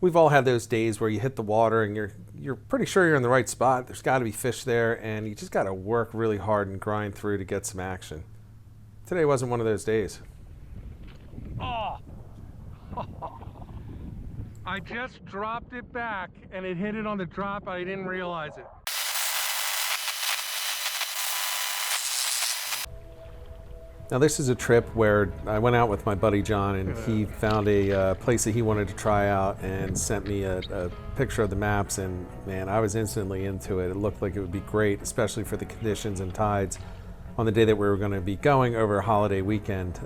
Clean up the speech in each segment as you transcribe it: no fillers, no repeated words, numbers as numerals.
We've all had those days where you hit the water and you're pretty sure you're in the right spot. There's got to be fish there, and you just got to work really hard and grind through to get some action. Today wasn't one of those days. Oh! I just dropped it back and it hit it on the drop. I didn't realize it. Now this is a trip where I went out with my buddy John, and he found a place that he wanted to try out and sent me a picture of the maps, and man, I was instantly into it. It looked like it would be great, especially for the conditions and tides on the day that we were going to be going over a holiday weekend.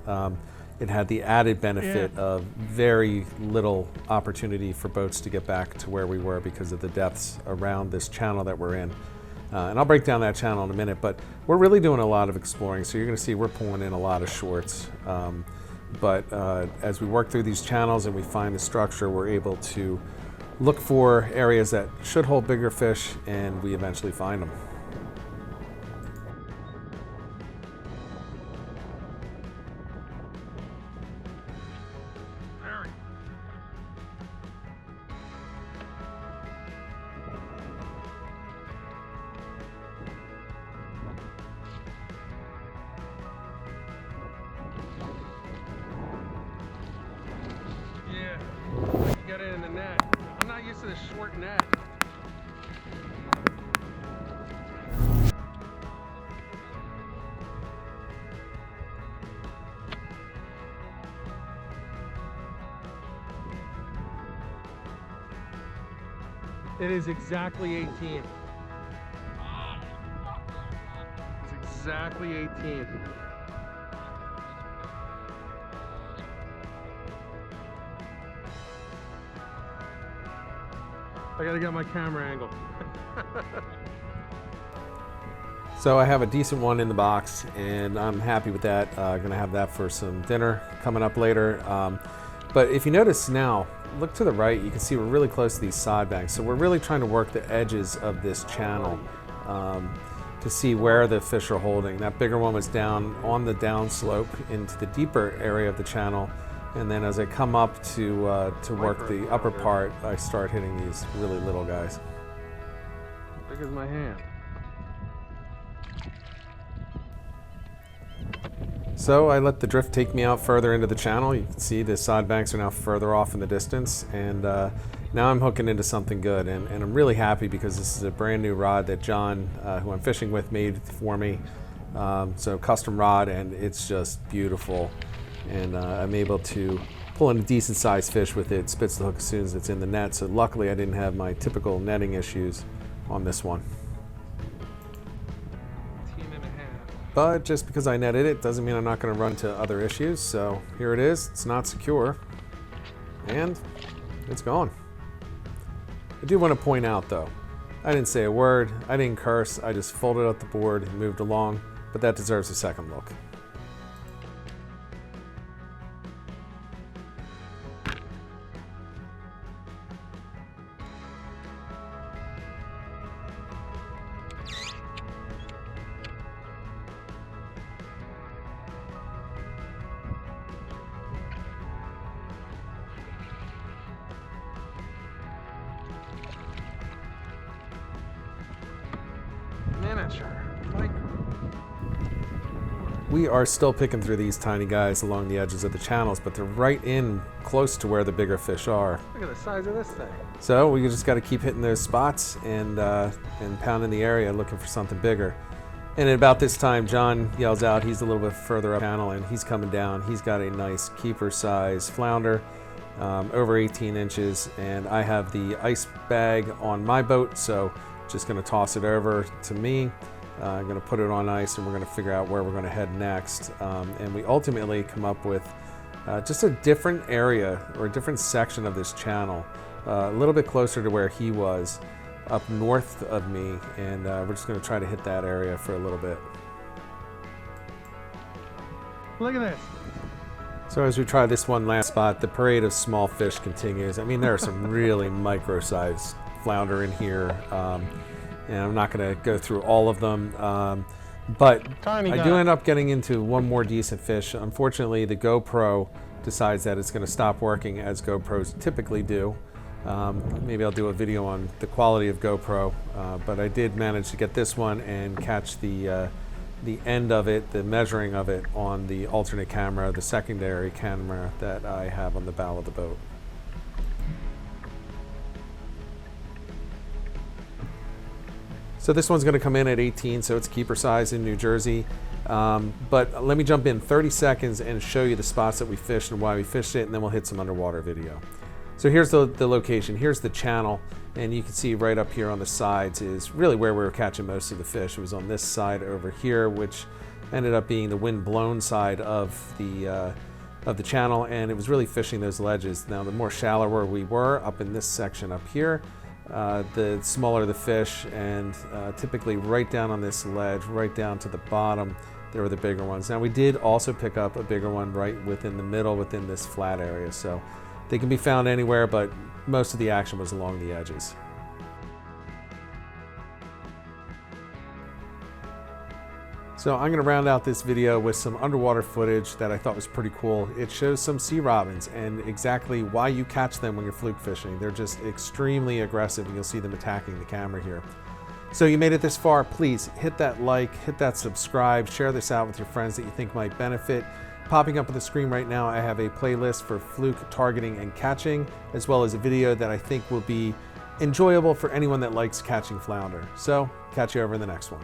It had the added benefit of very little opportunity for boats to get back to where we were because of the depths around this channel that we're in. And I'll break down that channel in a minute, but we're really doing a lot of exploring, so you're going to see we're pulling in a lot of shorts. But as we work through these channels and we find the structure, we're able to look for areas that should hold bigger fish, and we eventually find them. Get it in the net. I'm not used to the short net. It is exactly 18. It's exactly 18. I gotta get my camera angle. So I have a decent one in the box, and I'm happy with that. Gonna have that for some dinner coming up later. But if you notice now, look to the right, you can see we're really close to these side banks. So we're really trying to work the edges of this channel to see where the fish are holding. That bigger one was down on the downslope into the deeper area of the channel. And then as I come up to work the upper part, I start hitting these really little guys. Big as my hand. So I let the drift take me out further into the channel. You can see the side banks are now further off in the distance, and now I'm hooking into something good, and I'm really happy because this is a brand new rod that John, who I'm fishing with, made for me. So custom rod, and it's just beautiful. And I'm able to pull in a decent sized fish with it. Spits the hook as soon as it's in the net, so luckily I didn't have my typical netting issues on this one. But just because I netted it doesn't mean I'm not going to run into other issues. So here it is. It's not secure, and it's gone. I do want to point out though, I didn't say a word, I didn't curse, I just folded up the board and moved along, but that deserves a second look. We are still picking through these tiny guys along the edges of the channels, but they're right in close to where the bigger fish are. Look at the size of this thing. So we just got to keep hitting those spots and pounding the area looking for something bigger. And at about this time, John yells out, he's a little bit further up the channel, and he's coming down. He's got a nice keeper size flounder, over 18 inches, and I have the ice bag on my boat, so just going to toss it over to me. I'm going to put it on ice, and we're going to figure out where we're going to head next. And we ultimately come up with just a different area or a different section of this channel, a little bit closer to where he was, up north of me, and we're just going to try to hit that area for a little bit. Look at this. So as we try this one last spot, the parade of small fish continues. I mean, there are some really micro-sized flounder in here, and I'm not going to go through all of them, but I do end up getting into one more decent fish. Unfortunately, the GoPro decides that it's going to stop working, as GoPros typically do, Maybe I'll do a video on the quality of GoPro, but I did manage to get this one and catch the end of it, the measuring of it, on the alternate camera, the secondary camera that I have on the bow of the boat. So this one's going to come in at 18, so it's keeper size in New Jersey. But let me jump in 30 seconds and show you the spots that we fished and why we fished it, and then we'll hit some underwater video. So here's the location. Here's the channel, and you can see right up here on the sides is really where we were catching most of the fish. It was on this side over here, which ended up being the wind-blown side of the channel, and it was really fishing those ledges. Now, the more shallower we were up in this section up here, the smaller the fish, and typically right down on this ledge, right down to the bottom, there were the bigger ones. Now, we did also pick up a bigger one right within the middle, within this flat area. So they can be found anywhere, but most of the action was along the edges. So I'm going to round out this video with some underwater footage that I thought was pretty cool. It shows some sea robins and exactly why you catch them when you're fluke fishing. They're just extremely aggressive, and you'll see them attacking the camera here. So you made it this far, please hit that like, hit that subscribe, share this out with your friends that you think might benefit. Popping up on the screen right now, I have a playlist for fluke targeting and catching, as well as a video that I think will be enjoyable for anyone that likes catching flounder. So catch you over in the next one.